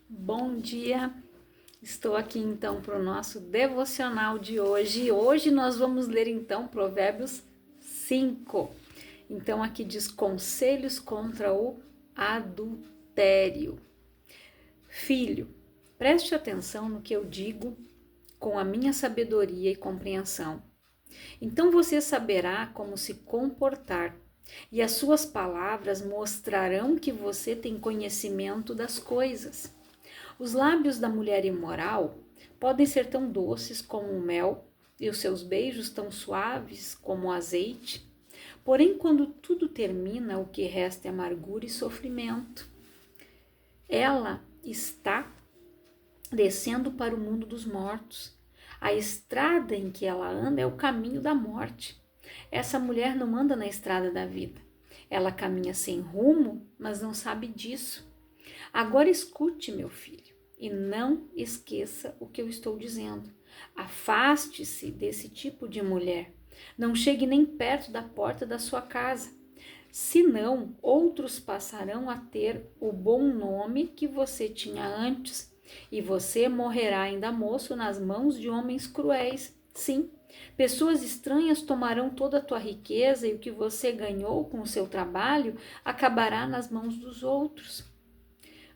Bom dia, estou aqui então para o nosso devocional de hoje. Hoje nós vamos ler então Provérbios 5. Então aqui diz conselhos contra o adultério. Filho, preste atenção no que eu digo com a minha sabedoria e compreensão. Então você saberá como se comportar, e as suas palavras mostrarão que você tem conhecimento das coisas. Os lábios da mulher imoral podem ser tão doces como o mel, e os seus beijos tão suaves como o azeite. Porém, quando tudo termina, o que resta é amargura e sofrimento. Ela está descendo para o mundo dos mortos. A estrada em que ela anda é o caminho da morte. Essa mulher não anda na estrada da vida. Ela caminha sem rumo, mas não sabe disso. Agora escute, meu filho, e não esqueça o que eu estou dizendo. Afaste-se desse tipo de mulher. Não chegue nem perto da porta da sua casa. Senão, outros passarão a ter o bom nome que você tinha antes, e você morrerá ainda moço nas mãos de homens cruéis. Sim, pessoas estranhas tomarão toda a tua riqueza, e o que você ganhou com o seu trabalho acabará nas mãos dos outros.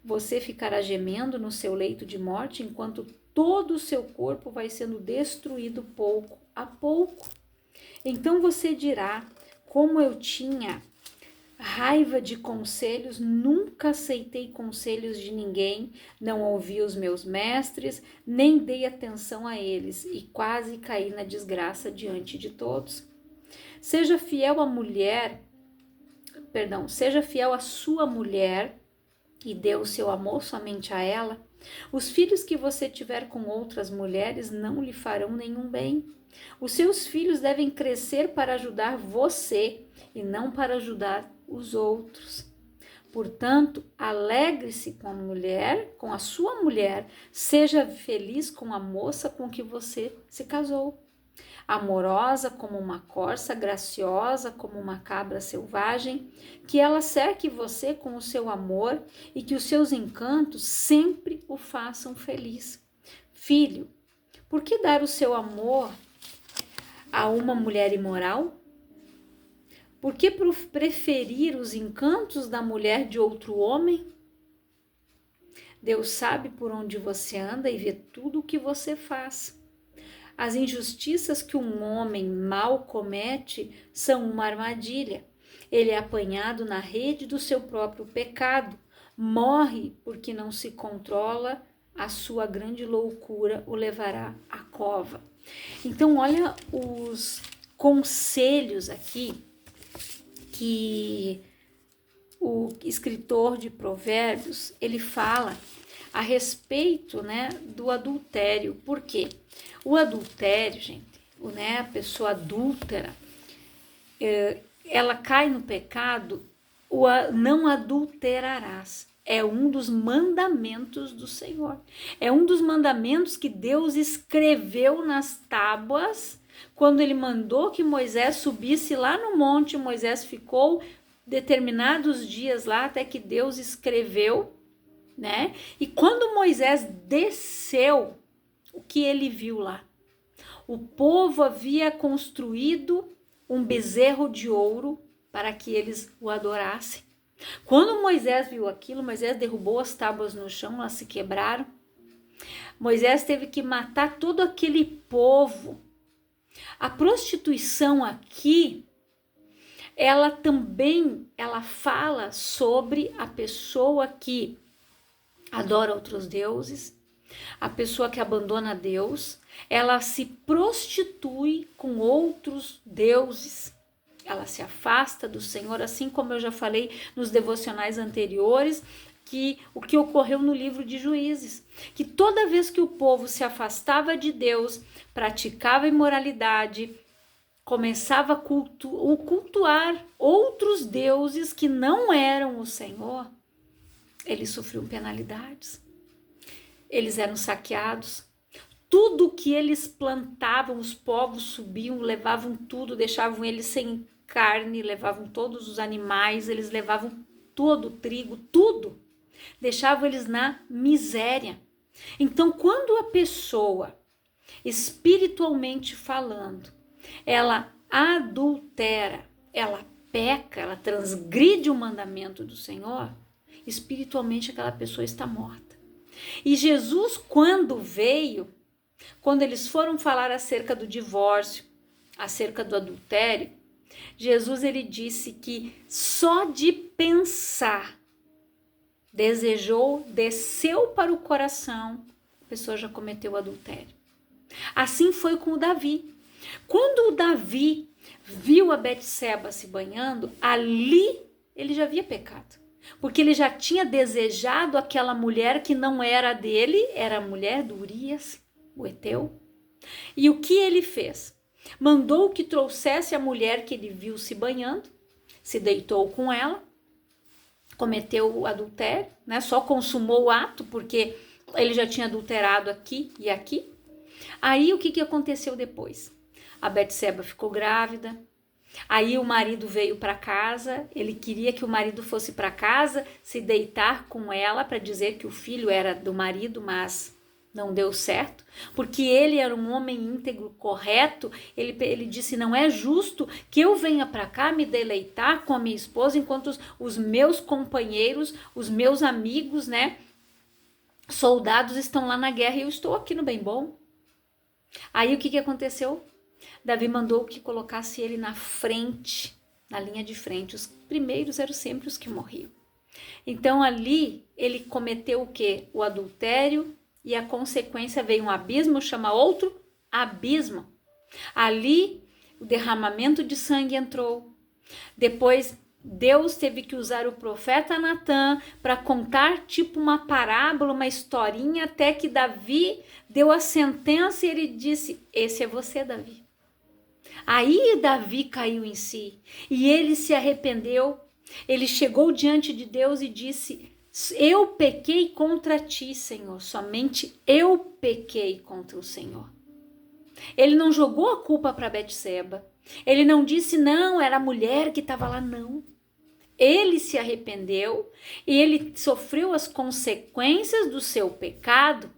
Você ficará gemendo no seu leito de morte enquanto todo o seu corpo vai sendo destruído pouco a pouco. Então você dirá: como eu tinha raiva de conselhos, nunca aceitei conselhos de ninguém, não ouvi os meus mestres, nem dei atenção a eles e quase caí na desgraça diante de todos. Seja fiel à mulher, seja fiel à sua mulher e dê o seu amor somente a ela. Os filhos que você tiver com outras mulheres não lhe farão nenhum bem. Os seus filhos devem crescer para ajudar você e não para ajudar os outros. Portanto, alegre-se com a mulher, com a sua mulher, seja feliz com a moça com que você se casou. Amorosa como uma corça, graciosa como uma cabra selvagem, que ela cerque você com o seu amor e que os seus encantos sempre o façam feliz. Filho, por que dar o seu amor a uma mulher imoral? Por que preferir os encantos da mulher de outro homem? Deus sabe por onde você anda e vê tudo o que você faz. As injustiças que um homem mau comete são uma armadilha. Ele é apanhado na rede do seu próprio pecado, morre porque não se controla, a sua grande loucura o levará à cova. Então, olha os conselhos aqui que o escritor de Provérbios, ele fala a respeito, né, do adultério. Por quê? O adultério, gente, a pessoa adúltera, ela cai no pecado, não adulterarás. É um dos mandamentos do Senhor. É um dos mandamentos que Deus escreveu nas tábuas, quando ele mandou que Moisés subisse lá no monte. Moisés ficou determinados dias lá até que Deus escreveu, né? E quando Moisés desceu, o que ele viu lá? O povo havia construído um bezerro de ouro para que eles o adorassem. Quando Moisés viu aquilo, Moisés derrubou as tábuas no chão, elas se quebraram. Moisés teve que matar todo aquele povo. A prostituição aqui, ela fala sobre a pessoa que adora outros deuses, a pessoa que abandona Deus, ela se prostitui com outros deuses, ela se afasta do Senhor, assim como eu já falei nos devocionais anteriores, que o que ocorreu no livro de Juízes, que toda vez que o povo se afastava de Deus, praticava imoralidade, começava a cultuar outros deuses que não eram o Senhor, eles sofriam penalidades, eles eram saqueados. Tudo que eles plantavam, os povos subiam, levavam tudo, deixavam eles sem carne, levavam todos os animais, eles levavam todo o trigo, tudo. deixavam eles na miséria. Então, quando a pessoa, espiritualmente falando, ela adultera, ela peca, ela transgride o mandamento do Senhor, espiritualmente aquela pessoa está morta. E Jesus, quando veio, quando eles foram falar acerca do divórcio, acerca do adultério, Jesus ele disse que só de pensar, desejou, desceu para o coração, a pessoa já cometeu adultério. Assim foi com o Davi. Quando o Davi viu a Betseba se banhando, ali ele já havia pecado. Porque ele já tinha desejado aquela mulher que não era dele, era a mulher do Urias, o Eteu. E o que ele fez? Mandou que trouxesse a mulher que ele viu se banhando, se deitou com ela, cometeu o adultério, né? Só consumou o ato porque ele já tinha adulterado aqui e aqui. Aí o que aconteceu depois? A Betseba ficou grávida. Aí o marido veio para casa, ele queria que o marido fosse para casa se deitar com ela para dizer que o filho era do marido, mas não deu certo, porque ele era um homem íntegro, correto. Ele disse, não é justo que eu venha para cá me deleitar com a minha esposa enquanto os meus companheiros, os meus amigos, né, soldados estão lá na guerra e eu estou aqui no bem bom. Aí o que aconteceu? Davi mandou que colocasse ele na frente, na linha de frente. Os primeiros eram sempre os que morriam. Então ali ele cometeu o quê? O adultério, e a consequência veio um abismo, chama outro abismo. Ali o derramamento de sangue entrou. Depois Deus teve que usar o profeta Natã para contar tipo uma parábola, uma historinha, até que Davi deu a sentença e ele disse, esse é você, Davi. Aí Davi caiu em si e ele se arrependeu. Ele chegou diante de Deus e disse, eu pequei contra ti, Senhor, somente eu pequei contra o Senhor. Ele não jogou a culpa para Betseba. Ele não disse, não, era a mulher que estava lá, não. Ele se arrependeu e ele sofreu as consequências do seu pecado,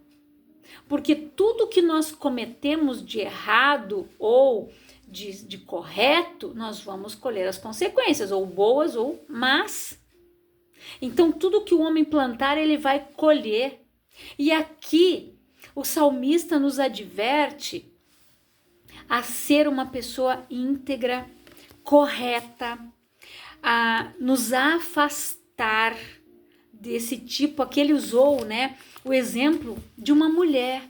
porque tudo que nós cometemos de errado ou de correto, nós vamos colher as consequências, ou boas ou más. Então, tudo que o homem plantar, ele vai colher. E aqui, o salmista nos adverte a ser uma pessoa íntegra, correta, a nos afastar desse tipo. Aqui ele usou, né, o exemplo de uma mulher,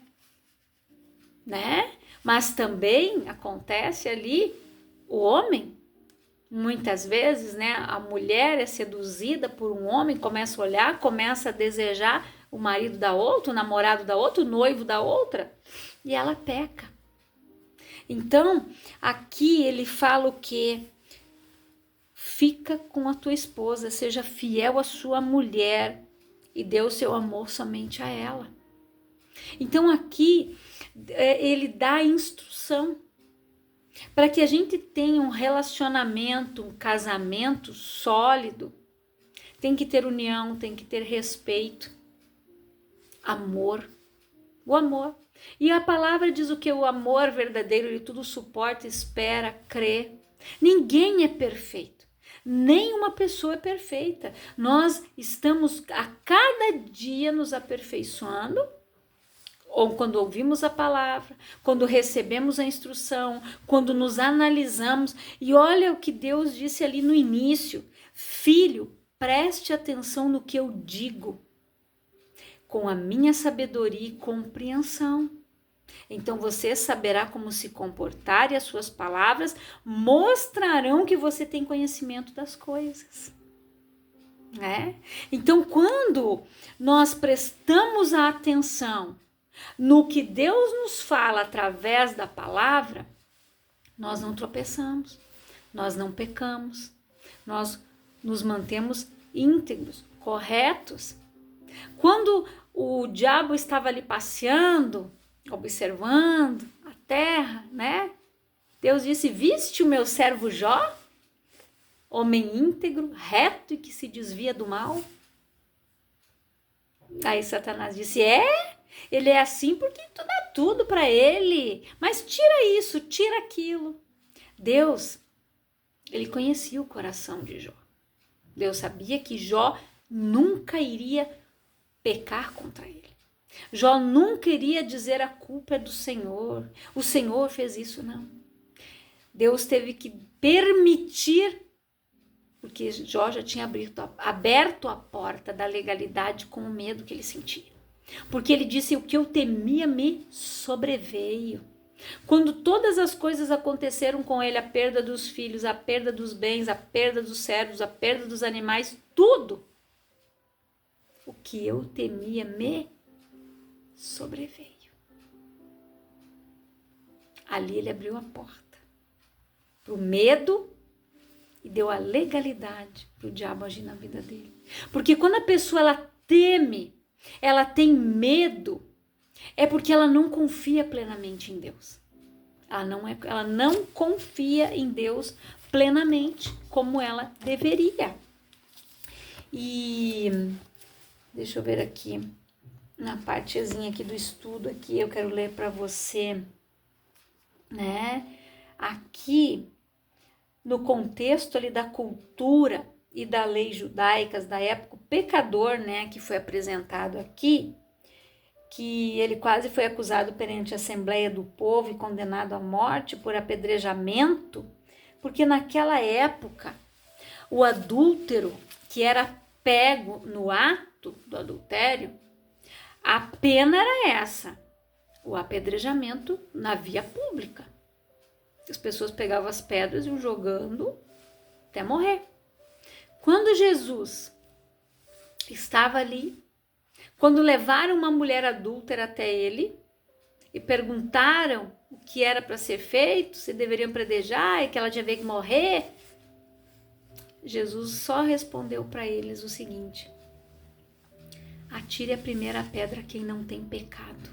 né? Mas também acontece ali o homem. Muitas vezes, né, a mulher é seduzida por um homem, começa a olhar, começa a desejar o marido da outra, o namorado da outra, o noivo da outra, e ela peca. Então, aqui ele fala o quê? Fica com a tua esposa, seja fiel à sua mulher e dê o seu amor somente a ela. Então, aqui ele dá a instrução para que a gente tenha um relacionamento, um casamento sólido. Tem que ter união, tem que ter respeito, amor, o amor. E a palavra diz o que? O amor verdadeiro, ele tudo suporta, espera, crê. Ninguém é perfeito, nenhuma pessoa é perfeita. Nós estamos a cada dia nos aperfeiçoando, ou quando ouvimos a palavra, quando recebemos a instrução, quando nos analisamos. E olha o que Deus disse ali no início: filho, preste atenção no que eu digo, com a minha sabedoria e compreensão. Então você saberá como se comportar e as suas palavras mostrarão que você tem conhecimento das coisas. Então, quando nós prestamos a atenção no que Deus nos fala através da palavra, nós não tropeçamos, nós não pecamos, nós nos mantemos íntegros, corretos. Quando o diabo estava ali passeando, observando a terra, né? Deus disse: viste o meu servo Jó, homem íntegro, reto e que se desvia do mal? Aí Satanás disse, ele é assim porque tu dá tudo para ele, mas tira isso, tira aquilo. Deus, ele conhecia o coração de Jó. Deus sabia que Jó nunca iria pecar contra ele. Jó nunca iria dizer a culpa é do Senhor. O Senhor fez isso, não. Deus teve que permitir, porque Jó já tinha aberto a porta da legalidade com o medo que ele sentia. Porque ele disse, o que eu temia me sobreveio. Quando todas as coisas aconteceram com ele, a perda dos filhos, a perda dos bens, a perda dos servos, a perda dos animais, tudo, o que eu temia me sobreveio. Ali ele abriu a porta para o medo e deu a legalidade para o diabo agir na vida dele. Porque quando a pessoa ela teme, ela tem medo, é porque ela não confia plenamente em Deus. Ela não confia em Deus plenamente como ela deveria. E deixa eu ver aqui, na partezinha aqui do estudo, aqui eu quero ler para você, né? Aqui, no contexto ali da cultura e da lei judaicas da época, o pecador, né, que foi apresentado aqui, que ele quase foi acusado perante a Assembleia do Povo e condenado à morte por apedrejamento, porque naquela época o adúltero que era pego no ato do adultério, a pena era essa, o apedrejamento na via pública. As pessoas pegavam as pedras e iam jogando até morrer. Quando Jesus estava ali, quando levaram uma mulher adúltera até ele e perguntaram o que era para ser feito, se deveriam apedrejar e que ela tinha que morrer, Jesus só respondeu para eles o seguinte: atire a primeira pedra quem não tem pecado.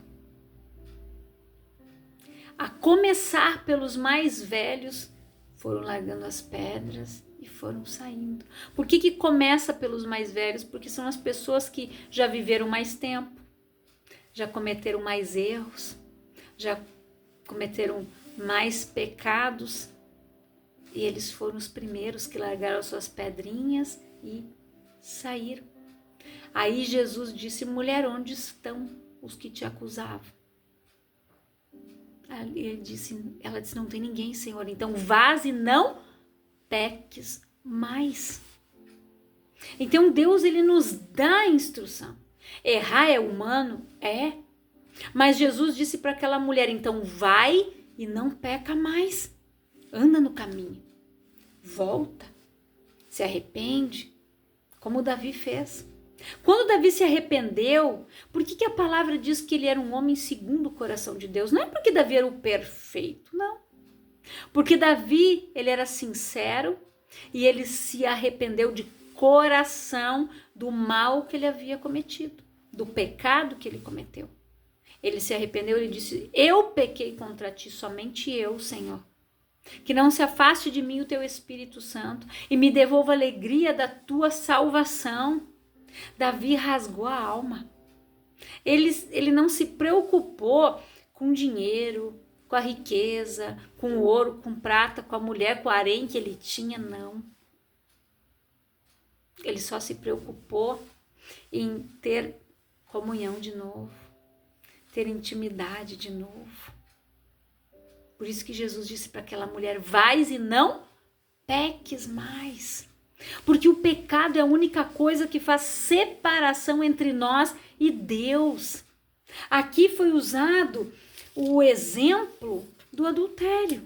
A começar pelos mais velhos, foram largando as pedras e foram saindo. Por que começa pelos mais velhos? Porque são as pessoas que já viveram mais tempo, já cometeram mais erros, já cometeram mais pecados, e eles foram os primeiros que largaram as suas pedrinhas e saíram. Aí Jesus disse: mulher, onde estão os que te acusavam? Ela disse: não tem ninguém, Senhor. Então vaze e não peques mais. Então Deus, ele nos dá a instrução. Errar é humano? É. Mas Jesus disse para aquela mulher: então vai e não peca mais. Anda no caminho. Volta. Se arrepende. Como Davi fez. Quando Davi se arrependeu, por que a palavra diz que ele era um homem segundo o coração de Deus? Não é porque Davi era o perfeito, não. Porque Davi, ele era sincero e ele se arrependeu de coração do mal que ele havia cometido, do pecado que ele cometeu. Ele se arrependeu, ele disse: eu pequei contra ti, somente eu, Senhor. Que não se afaste de mim o teu Espírito Santo e me devolva a alegria da tua salvação. Davi rasgou a alma. Ele não se preocupou com dinheiro, com a riqueza, com o ouro, com prata, com a mulher, com o harém que ele tinha, não. Ele só se preocupou em ter comunhão de novo, ter intimidade de novo. Por isso que Jesus disse para aquela mulher: vais e não peques mais. Porque o pecado é a única coisa que faz separação entre nós e Deus. Aqui foi usado o exemplo do adultério.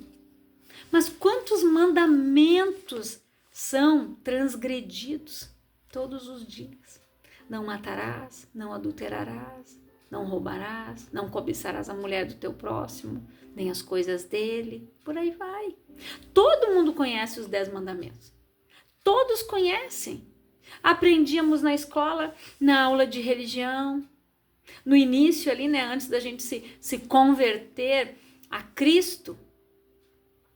Mas quantos mandamentos são transgredidos todos os dias? Não matarás, não adulterarás, não roubarás, não cobiçarás a mulher do teu próximo, nem as coisas dele, por aí vai. Todo mundo conhece os 10 mandamentos. Todos conhecem. Aprendíamos na escola, na aula de religião, no início ali, né, antes da gente se converter a Cristo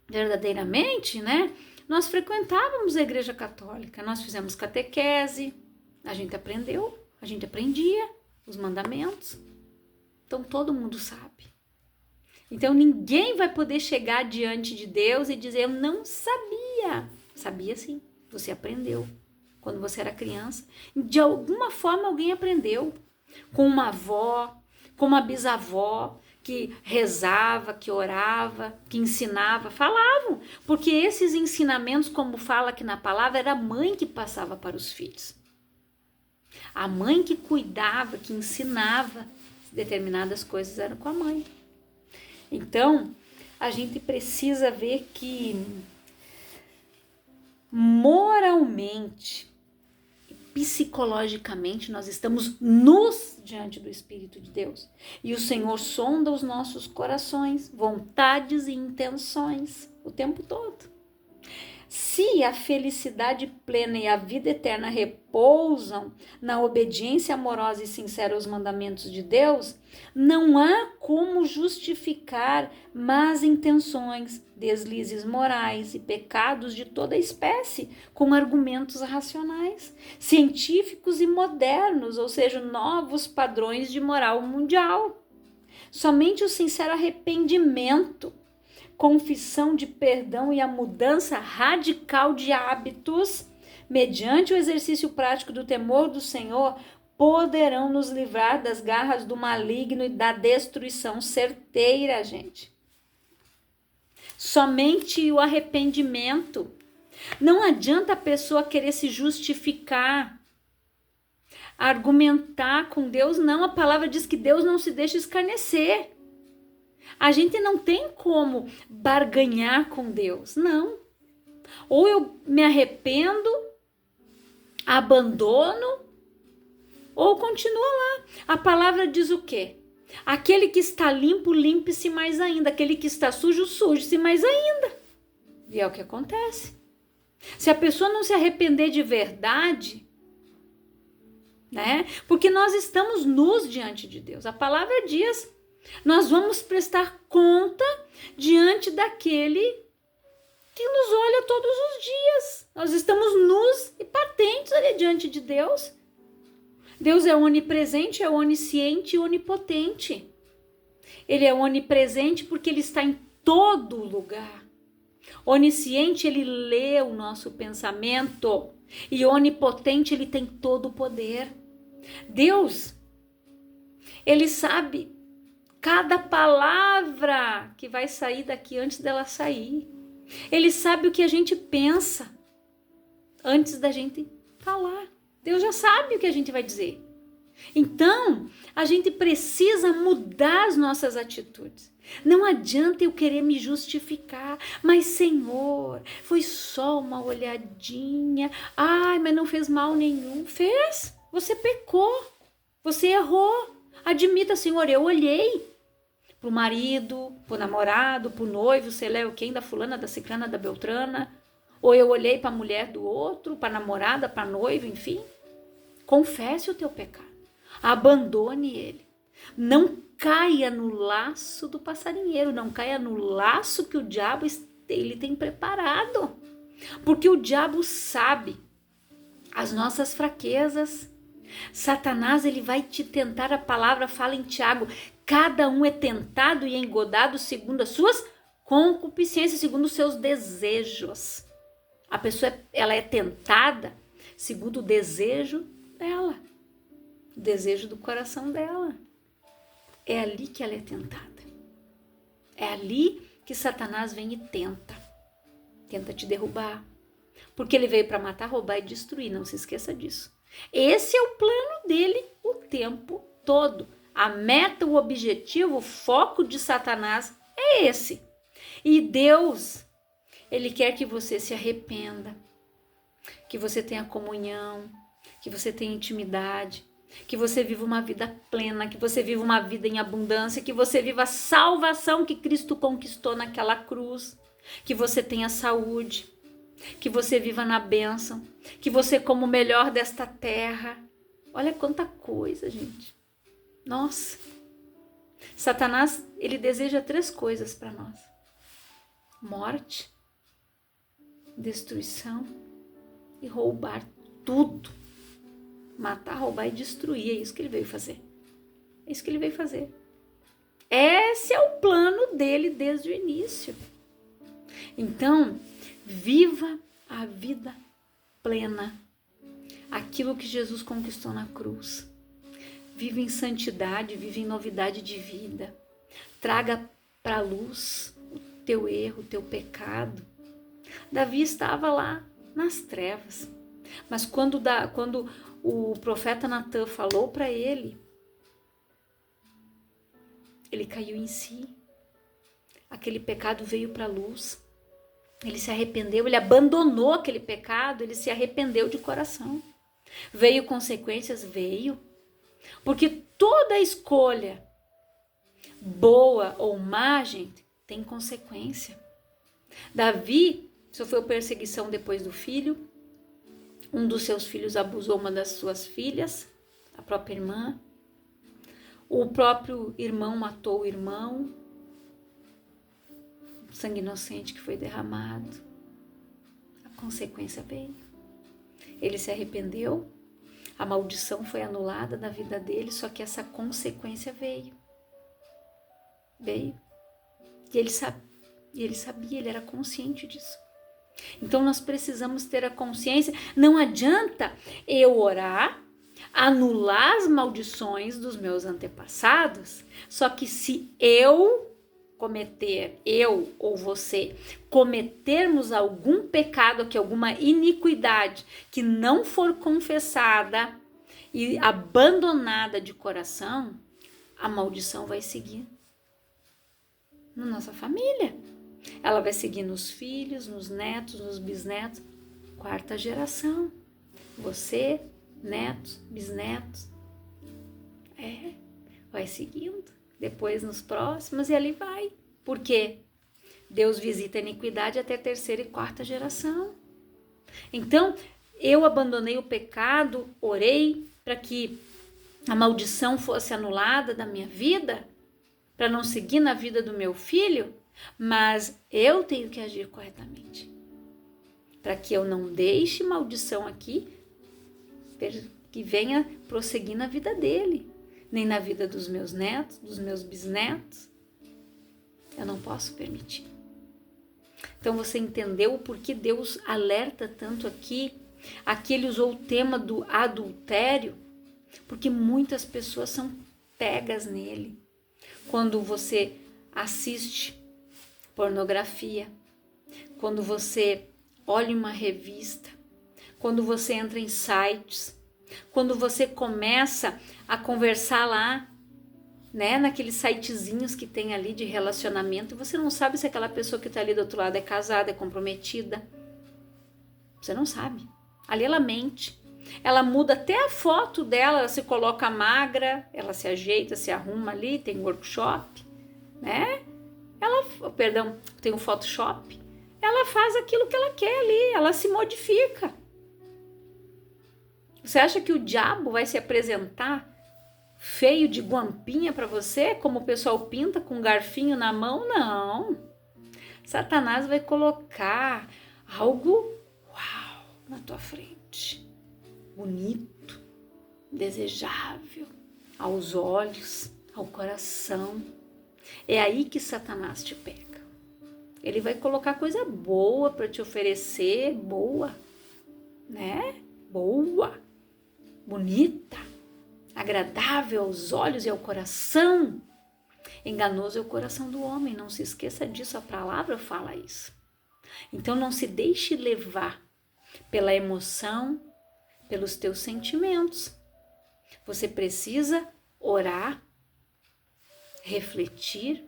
verdadeiramente, né, nós frequentávamos a igreja católica, nós fizemos catequese, a gente aprendeu, a gente aprendia. Os mandamentos. Então todo mundo sabe. Então ninguém vai poder chegar diante de Deus e dizer, eu não sabia. Sabia sim, você aprendeu. Quando você era criança, de alguma forma alguém aprendeu. Com uma avó, com uma bisavó, que rezava, que orava, que ensinava, falavam. Porque esses ensinamentos, como fala aqui na palavra, era a mãe que passava para os filhos. A mãe que cuidava, que ensinava determinadas coisas era com a mãe. Então, a gente precisa ver que moralmente e psicologicamente nós estamos nus diante do Espírito de Deus. E o Senhor sonda os nossos corações, vontades e intenções o tempo todo. Se a felicidade plena e a vida eterna repousam na obediência amorosa e sincera aos mandamentos de Deus, não há como justificar más intenções, deslizes morais e pecados de toda espécie com argumentos racionais, científicos e modernos, ou seja, novos padrões de moral mundial. Somente o sincero arrependimento, confissão de perdão e a mudança radical de hábitos, mediante o exercício prático do temor do Senhor, poderão nos livrar das garras do maligno e da destruição certeira, gente. Somente o arrependimento. Não adianta a pessoa querer se justificar, argumentar com Deus, não. A palavra diz que Deus não se deixa escarnecer. A gente não tem como barganhar com Deus, não. Ou eu me arrependo, abandono, ou continua lá. A palavra diz o quê? Aquele que está limpo, limpe-se mais ainda. Aquele que está sujo, suje-se mais ainda. E é o que acontece. Se a pessoa não se arrepender de verdade, né? Porque nós estamos nus diante de Deus. A palavra diz, nós vamos prestar conta diante daquele que nos olha todos os dias. Nós estamos nus e patentes ali diante de Deus. Deus é onipresente, é onisciente e onipotente. Ele é onipresente porque ele está em todo lugar. Onisciente, ele lê o nosso pensamento. E onipotente, ele tem todo o poder. Deus, ele sabe cada palavra que vai sair daqui antes dela sair. Ele sabe o que a gente pensa antes da gente falar. Deus já sabe o que a gente vai dizer. Então, a gente precisa mudar as nossas atitudes. Não adianta eu querer me justificar. Mas, Senhor, foi só uma olhadinha. Ai, mas não fez mal nenhum. Fez. Você pecou. Você errou. Admita, Senhor, eu olhei pro marido, pro namorado, pro noivo, sei lá o quem, da fulana, da ciclana, da beltrana. Ou eu olhei para a mulher do outro, para a namorada, para a noiva, enfim. Confesse o teu pecado. Abandone ele. Não caia no laço do passarinheiro. Não caia no laço que o diabo ele tem preparado. Porque o diabo sabe as nossas fraquezas. Satanás, ele vai te tentar. A palavra fala em Tiago. Cada um é tentado e engodado segundo as suas concupiscências, segundo os seus desejos. A pessoa, ela é tentada segundo o desejo dela, o desejo do coração dela. É ali que ela é tentada. É ali que Satanás vem e tenta te derrubar. Porque ele veio para matar, roubar e destruir, não se esqueça disso. Esse é o plano dele o tempo todo. A meta, o objetivo, o foco de Satanás é esse. E Deus, ele quer que você se arrependa, que você tenha comunhão, que você tenha intimidade, que você viva uma vida plena, que você viva uma vida em abundância, que você viva a salvação que Cristo conquistou naquela cruz, que você tenha saúde, que você viva na bênção, que você coma o melhor desta terra. Olha quanta coisa, gente. Nossa. Satanás, ele deseja 3 coisas para nós: morte, destruição e roubar tudo. Matar, roubar e destruir, é isso que ele veio fazer. É isso que ele veio fazer. Esse é o plano dele desde o início. Então, viva a vida plena. Aquilo que Jesus conquistou na cruz. Vive em santidade, vive em novidade de vida. Traga para a luz o teu erro, o teu pecado. Davi estava lá nas trevas. Mas quando o profeta Natan falou para ele, ele caiu em si. Aquele pecado veio para a luz. Ele se arrependeu, ele abandonou aquele pecado, ele se arrependeu de coração. Veio consequências? Veio. Porque toda escolha, boa ou má, gente, tem consequência. Davi sofreu perseguição depois do filho. Um dos seus filhos abusou uma das suas filhas, a própria irmã. O próprio irmão matou o irmão. Sangue inocente que foi derramado. A consequência veio. Ele se arrependeu. A maldição foi anulada da vida dele, só que essa consequência veio. Veio. E ele sabia, ele era consciente disso. Então nós precisamos ter a consciência. Não adianta eu orar, anular as maldições dos meus antepassados, só que se eu ou você, cometermos algum pecado aqui, alguma iniquidade que não for confessada e abandonada de coração, a maldição vai seguir na nossa família. Ela vai seguir nos filhos, nos netos, nos bisnetos, 4ª geração. Você, netos, bisnetos. Vai seguindo. Depois nos próximos e ali vai. Por quê? Deus visita a iniquidade até 3ª e 4ª geração. Então, eu abandonei o pecado, orei para que a maldição fosse anulada da minha vida, para não seguir na vida do meu filho, mas eu tenho que agir corretamente. Para que eu não deixe maldição aqui que venha prosseguir na vida dele. Nem na vida dos meus netos, dos meus bisnetos. Eu não posso permitir. Então você entendeu o porquê Deus alerta tanto aqui? Aqui ele usou o tema do adultério, porque muitas pessoas são pegas nele. Quando você assiste pornografia, quando você olha uma revista, quando você entra em sites, quando você começa a conversar lá, né, naqueles sitezinhos que tem ali de relacionamento, e você não sabe se aquela pessoa que está ali do outro lado é casada, é comprometida. Você não sabe. Ali ela mente. Ela muda até a foto dela, ela se coloca magra, ela se ajeita, se arruma ali, tem workshop, né? Tem um Photoshop. Ela faz aquilo que ela quer ali, ela se modifica. Você acha que o diabo vai se apresentar feio de guampinha para você, como o pessoal pinta com um garfinho na mão? Não. Satanás vai colocar algo na tua frente. Bonito, desejável, aos olhos, ao coração. É aí que Satanás te pega. Ele vai colocar coisa boa para te oferecer, boa, né? Boa, bonita, agradável aos olhos e ao coração. Enganoso é o coração do homem, não se esqueça disso, a palavra fala isso. Então não se deixe levar pela emoção, pelos teus sentimentos. Você precisa orar, refletir,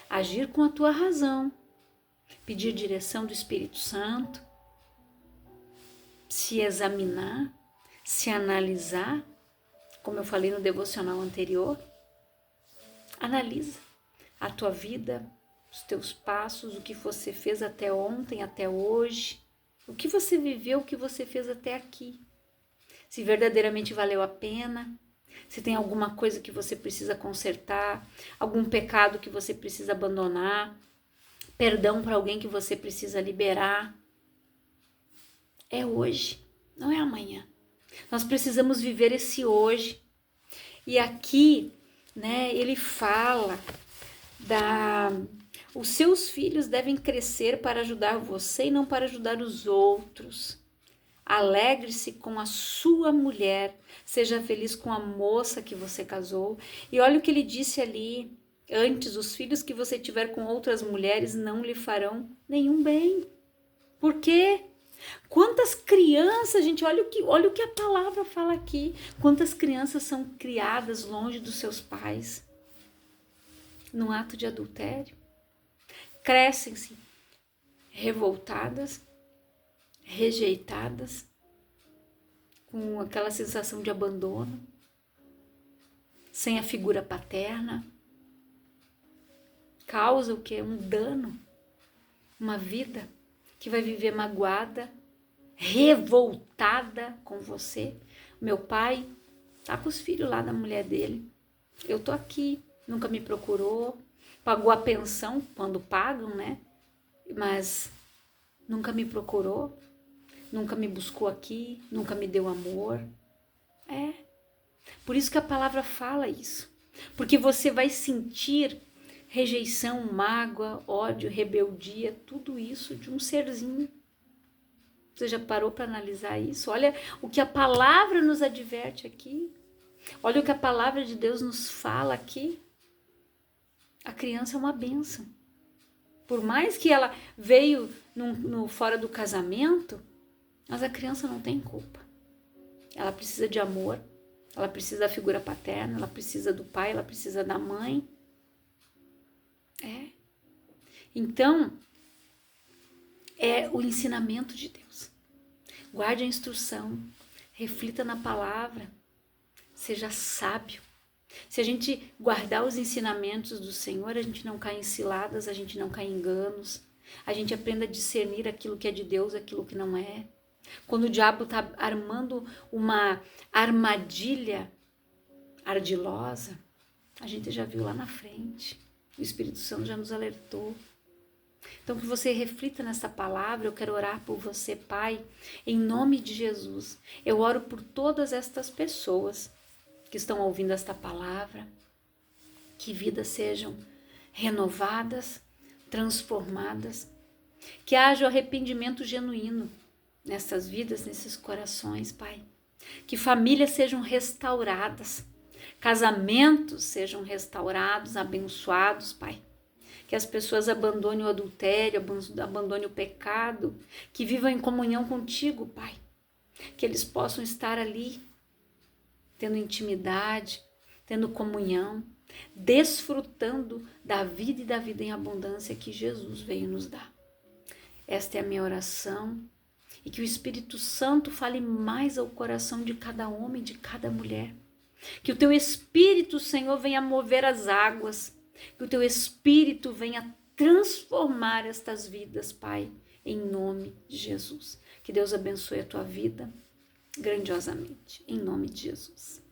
agir com a tua razão, pedir direção do Espírito Santo, se examinar, se analisar, como eu falei no devocional anterior. Analisa a tua vida, os teus passos, o que você fez até ontem, até hoje, o que você viveu, o que você fez até aqui. Se verdadeiramente valeu a pena, se tem alguma coisa que você precisa consertar, algum pecado que você precisa abandonar, perdão para alguém que você precisa liberar. É hoje, não é amanhã. Nós precisamos viver esse hoje. E aqui né? Ele fala os seus filhos devem crescer para ajudar você e não para ajudar os outros. Alegre-se com a sua mulher, seja feliz com a moça que você casou. E olha o que ele disse ali antes: os filhos que você tiver com outras mulheres não lhe farão nenhum bem. Por quê? Quantas crianças, gente, olha o que a palavra fala aqui. Quantas crianças são criadas longe dos seus pais, num ato de adultério? Crescem-se revoltadas, rejeitadas, com aquela sensação de abandono, sem a figura paterna. Causa o quê? Um dano, uma vida que vai viver magoada, revoltada com você. Meu pai tá com os filhos lá da mulher dele. Eu tô aqui, nunca me procurou, pagou a pensão quando pagam, né? Mas nunca me procurou, nunca me buscou aqui, nunca me deu amor. Por isso que a palavra fala isso. Porque você vai sentir rejeição, mágoa, ódio, rebeldia, tudo isso de um serzinho. Você já parou para analisar isso? Olha o que a palavra nos adverte aqui. Olha o que a palavra de Deus nos fala aqui. A criança é uma bênção. Por mais que ela veio no fora do casamento, mas a criança não tem culpa. Ela precisa de amor, ela precisa da figura paterna, ela precisa do pai, ela precisa da mãe. Então, é o ensinamento de Deus. Guarde a instrução, reflita na palavra, seja sábio. Se a gente guardar os ensinamentos do Senhor, a gente não cai em ciladas, a gente não cai em enganos, a gente aprende a discernir aquilo que é de Deus, aquilo que não é. Quando o diabo está armando uma armadilha ardilosa, a gente já viu lá na frente. O Espírito Santo já nos alertou. Então, que você reflita nessa palavra. Eu quero orar por você, Pai, em nome de Jesus. Eu oro por todas estas pessoas que estão ouvindo esta palavra, que vidas sejam renovadas, transformadas, que haja o arrependimento genuíno nessas vidas, nesses corações, Pai. Que famílias sejam restauradas, casamentos sejam restaurados, abençoados, Pai. Que as pessoas abandonem o adultério, abandonem o pecado, que vivam em comunhão contigo, Pai. Que eles possam estar ali, tendo intimidade, tendo comunhão, desfrutando da vida e da vida em abundância que Jesus veio nos dar. Esta é a minha oração. E que o Espírito Santo fale mais ao coração de cada homem, de cada mulher. Que o teu Espírito, Senhor, venha mover as águas. Que o teu Espírito venha transformar estas vidas, Pai, em nome de Jesus. Que Deus abençoe a tua vida grandiosamente, em nome de Jesus.